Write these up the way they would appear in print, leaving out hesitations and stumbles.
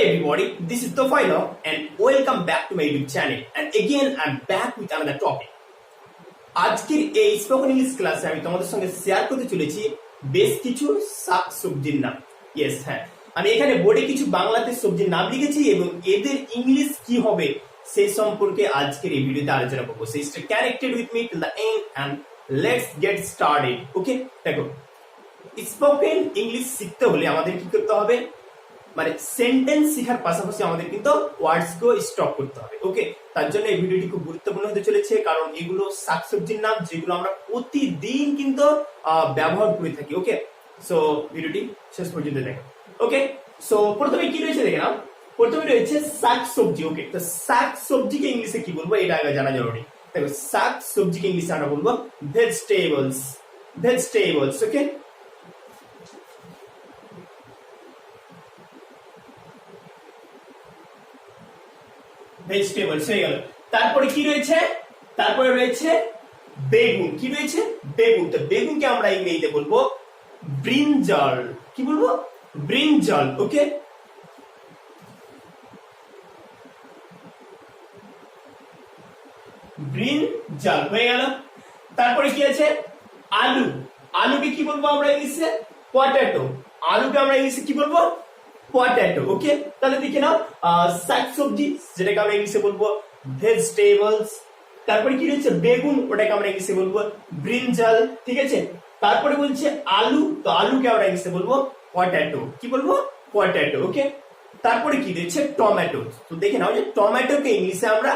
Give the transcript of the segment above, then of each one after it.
everybody, this is Tofail Hoque and welcome back to my YouTube channel, and again I'm back with another topic. আজকের এই spoken English ক্লাসে আমি তোমাদের সঙ্গে share করতে চলেছি বেশ কিছু শাকসবজির নাম। ইয়েস, হ্যাঁ, আমি এখানে বোর্ডে কিছু বাংলাতে সবজির নাম লিখেছি এবং এদের ইংলিশ কি হবে সেই সম্পর্কে আজকের এই ভিডিওতে আলোচনা করব। So stay connected with me till the end and let's get started. Okay, দেখো, স্পোকেন ইংলিশ শিখতে হলে আমাদের কি করতে হবে, মানে সেন্টেন্স শেখার পাশাপাশি আমাদের কিন্তু ওয়ার্ডস কেও স্টক করতে হবে। ওকে, তার জন্য এই ভিডিওটি খুব গুরুত্বপূর্ণ হতে চলেছে, কারণ এগুলো শাকসবজির নাম যেগুলো আমরা প্রতিদিন কিন্তু ব্যবহার করে থাকি। ওকে, সো ভিডিওটি শেষ পর্যন্ত দেখো। ওকে, সো প্রথমে কি রয়েছে দেখে নাও। প্রথমে রয়েছে শাকসবজি। ওকে, তো শাকসবজিকে ইংলিশে কি বলবো এটা আগে জানা জরুরি। দেখো, শাকসবজিকে ইংলিশে আমরা বলবো ভেজিটেবলস। ভেজিটেবলস। ওকে, ভেজিটেবলস হয়ে গেল। তারপরে কি রয়েছে? তারপরে রয়েছে বেগুন। কি রয়েছে? বেগুন। তো বেগুনকে আমরা ইংরেজিতে বলবো ব্রিনজাল। কি বলবো? ব্রিনজাল। ওকে, ব্রিনজাল হয়ে গেল। তারপরে কি আছে? আলু। আলুকে কি বলবো আমরা ইংলিশে? পটেটো। আলুকে আমরা ইংলিশে কি বলবো? পটেটো। ওকে, তাহলে দেখে নাও, শাকসবজি যেটাকে আমরা ইংলিশে বলবো ভেজিটেবলস। তারপরে কি রয়েছে? বেগুন, ওটাকে আমরা ইংলিশে বলবো ব্রিনজাল। ঠিক আছে, তারপরে বলছে আলু, তো আলুকে আমরা ইংলিশে বলবো পটেটো। কি বলবো? পটেটো। ওকে, তারপরে কি রয়েছে? টমেটো। তো দেখে নাও যে টমেটোকে ইংলিশে আমরা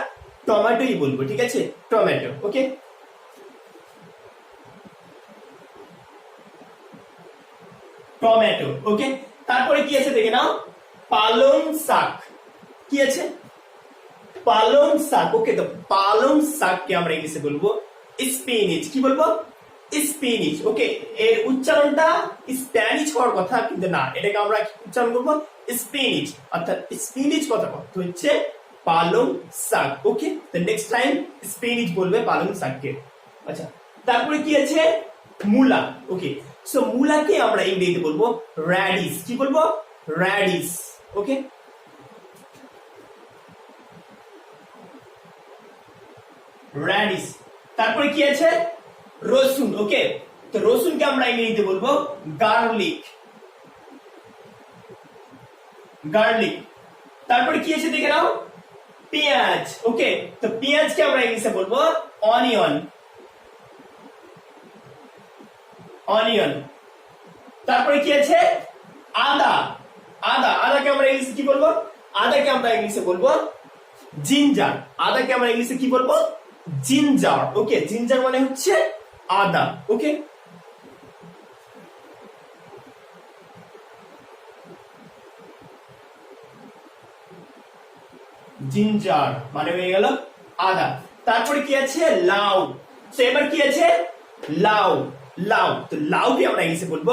টমেটোই বলবো। ঠিক আছে, টমেটো। ওকে, টমেটো। ওকে, তারপরে কি আছে দেখে নাও? পালং শাক। কি আছে? পালং শাক। ওকে, তো পালং শাককে আমরা ইংলিশে বলবো স্পিনিচ। কি বলবো? স্পিনিচ। ওকে, এর উচ্চারণটা স্প্যানিশ হওয়ার কথা, কিন্তু না, এটাকে আমরা উচ্চারণ করবো স্পিনিচ। অর্থাৎ স্পিনিচ কথা হচ্ছে পালং শাক। ওকে, তো নেক্সট টাইম স্পিনিচ বলবে পালং শাককে। আচ্ছা, তারপরে কি আছে? মূলা। ওকে, সো মূলাকে আমরা ইংরেজিতে বলবো র্যাডিশ। কি বলবো? র্যাডিশ। ওকে, র্যাডিশ। তারপরে কি আছে? রসুন। ওকে, তো রসুনকে আমরা ইংরেজিতে বলবো গার্লিক। গার্লিক। তারপরে কি আছে দেখে নাও? পেঁয়াজ। ওকে, তো পেঁয়াজকে আমরা ইংলিশে বলবো অনিয়ন। অনিয়ন। তারপরে কি আছে? আদা। আদা। আদাকে আমরা ইংলিশে কি বলবো? আদাকে আমরা ইংলিশে বলবো জিঞ্জার। আদাকে আমরা ইংলিশে কি বলবো? জিঞ্জার। ওকে, জিঞ্জার মানে হচ্ছে আদা। ওকে, জিঞ্জার মানে হয়ে গেল আদা। তারপরে কি আছে? লাউ। তো এবার কি আছে? লাউ। লাউ, তো লাউকে আমরা ইংলিশে বলবো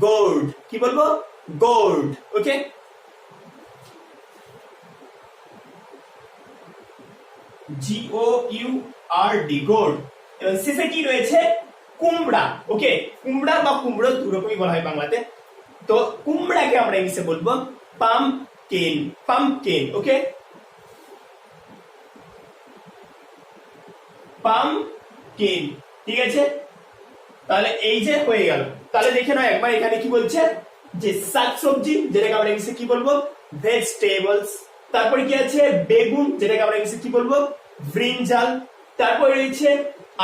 গোর্ড। কি বলবো? গোর্ড। ওকে, GOURD, গোর্ড। এবং শেষে কি রয়েছে? কুমড়া। ওকে, কুমড়া বা কুমড়ো দু রকমই বলা হয় বাংলাতে। তো কুমড়াকে আমরা ইংলিশে বলবো পাম্পকিন। পাম্পকিন। ওকে, পাম্পকিন। ঠিক আছে, তাহলে এই যে হয়ে গেল। তাহলে দেখে নাও একবার এখানে কি বলছে, যে শাকসবজি যেটাকে আমরা ইংলিশে কি বলবো? ভেজিটেবলস। তারপরে কি আছে? বেগুন, যেটাকে আমরা ইংলিশে কি বলবো? ব্রিনজাল। তারপরে রয়েছে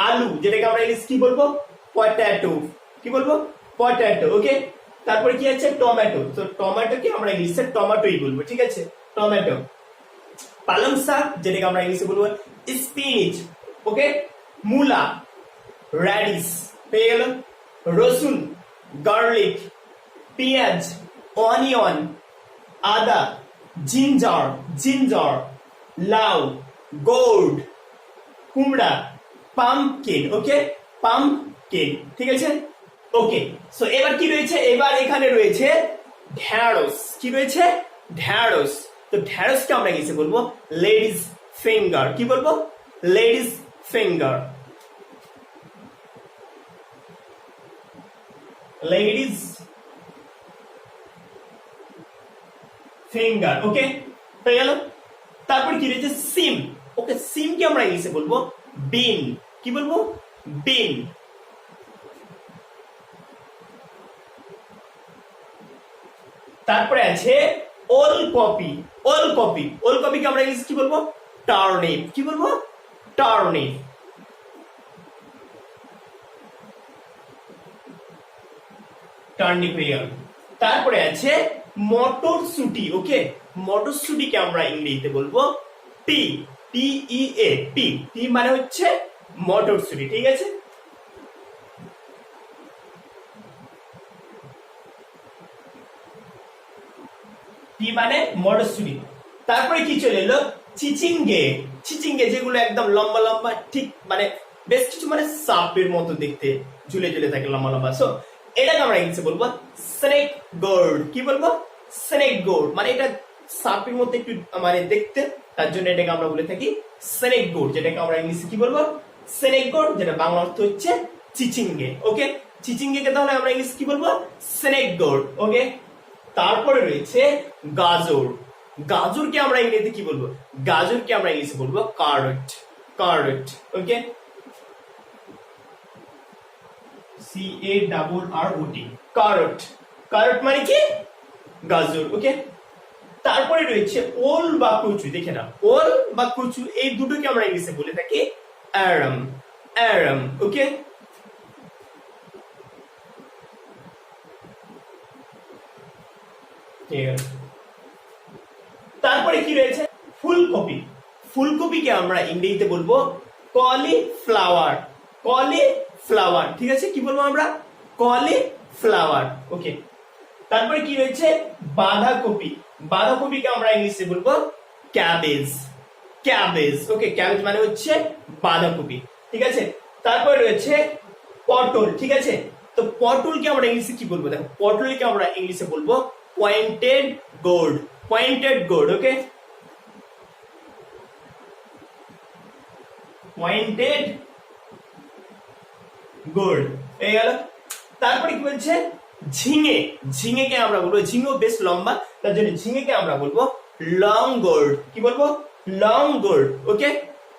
আলু, যেটাকে আমরা ইংলিশে কি বলবো? পটেটো। কি বলবো? পটেটো। ওকে, তারপরে কি আছে? টমেটো। তো টমেটোকে আমরা ইংলিশে টমেটোই বলবো। ঠিক আছে, টমেটো। পালং শাক, যেটাকে আমরা ইংলিশে বলবো স্পিনিচ। ওকে, মূলা র্যাডিশ পেয়ে গেল। রসুন গার্লিক। পেঁয়াজ অনিয়ন। আদা জিঞ্জার। জিঞ্জার। লাউ গোর্ড। কুমড়া পাম্পকিন। ওকে, পাম্পকিন। ঠিক আছে, ওকে। সো এবার কি রয়েছে? এবার এখানে রয়েছে ঢ্যাঁড়স। কি রয়েছে? ঢ্যাঁড়স। তো ঢ্যাঁড়সকে আমরা ইংলিশে বলবো লেডিস ফিঙ্গার। কি বলবো? Ladies finger. Ladies finger. Okay, হয়ে গেল। তারপর কি রয়েছে সিম। ওকে, সিমকে আমরা ইংলিশে বলবো বিন। কি বলবো? বিন। তারপরে আছে ওলকপি। ওলকপি, ওলকপিকে আমরা ইংলিশে কি বলবো? টার্নিপ। কি বলবো? টার্নিপ। টার্নিপ হয়ে গেল। তারপরে আছে মটরশুটি। ওকে, মটরশুটিকে আমরা ইংরেজিতে বলবো পি। পি ই এ, পি। পি মানে হচ্ছে মটরশুটি। ঠিক আছে, পি মানে মটরশুটি। তারপরে কি চলে এলো? চিচিঙ্গে। চিচিঙ্গে যেগুলো একদম লম্বা লম্বা, ঠিক মানে বেশ কিছু মানে সাপের মতো দেখতে, ঝুলে ঝুলে থাকে লম্বা লম্বা। সো এটাকে আমরা ইংলিশে বলবো স্নেক গোর্ড। কি বলবো? Snake gourd. মানে এটা সাপের মতো একটু মানে দেখতে, তার জন্য এটাকে আমরা বলে থাকি স্নেক গোর্ড, যেটাকে আমরা ইংলিশে কি বলবো? স্নেক গোর্ড, যেটা বাংলা অর্থ হচ্ছে চিচিঙ্গে। ওকে, চিচিঙ্গেকে তাহলে আমরা ইংলিশে কি বলবো? Snake gourd. ওকে, তারপরে রয়েছে গাজর। গাজরকে আমরা ইংরেজিতে কি বলবো? গাজরকে আমরা ইংলিশে বলবো carrot. Carrot. Okay, C A double R O T, carrot. Carrot মানে কি? গাজর। ওকে, তারপরে রয়েছে ওল বা কচু। দেখে না, ওল বা কচু এই দুটোকে আমরা ইংলিশে বলে থাকি অ্যারাম। অ্যারাম। ওকে, তারপরে কি রয়েছে? ফুলকপি। ফুলকপিকে আমরা ইংরেজিতে বলবো কলিফ্লাওয়ার। কলিফ্লাওয়ার। ঠিক আছে, কি বলবো আমরা? কলিফ্লাওয়ার। ওকে, তারপরে কি রয়েছে? বাঁধাকপি। বাঁধাকপিকে আমরা ইংলিশে বলবো ক্যাবেজ। ক্যাবেজ। ওকে, ক্যাবেজ মানে হচ্ছে বাঁধাকপি। ঠিক আছে, তারপরে রয়েছে পটল। ঠিক আছে, তো পটলকে আমরা ইংলিশে কি বলবো? দেখো, পটলকে আমরা ইংলিশে বলবো pointed gourd. Pointed gourd. Okay, pointed gourd এই গেল। তারপরে কি বলছে? ঝিঙে। ঝিঙেকে আমরা বলবো, ঝিঙেও বেশ লম্বা, তার জন্য ঝিঙেকে আমরা বলবো লং গোর্ড। কি বলবো? Long gourd. ওকে,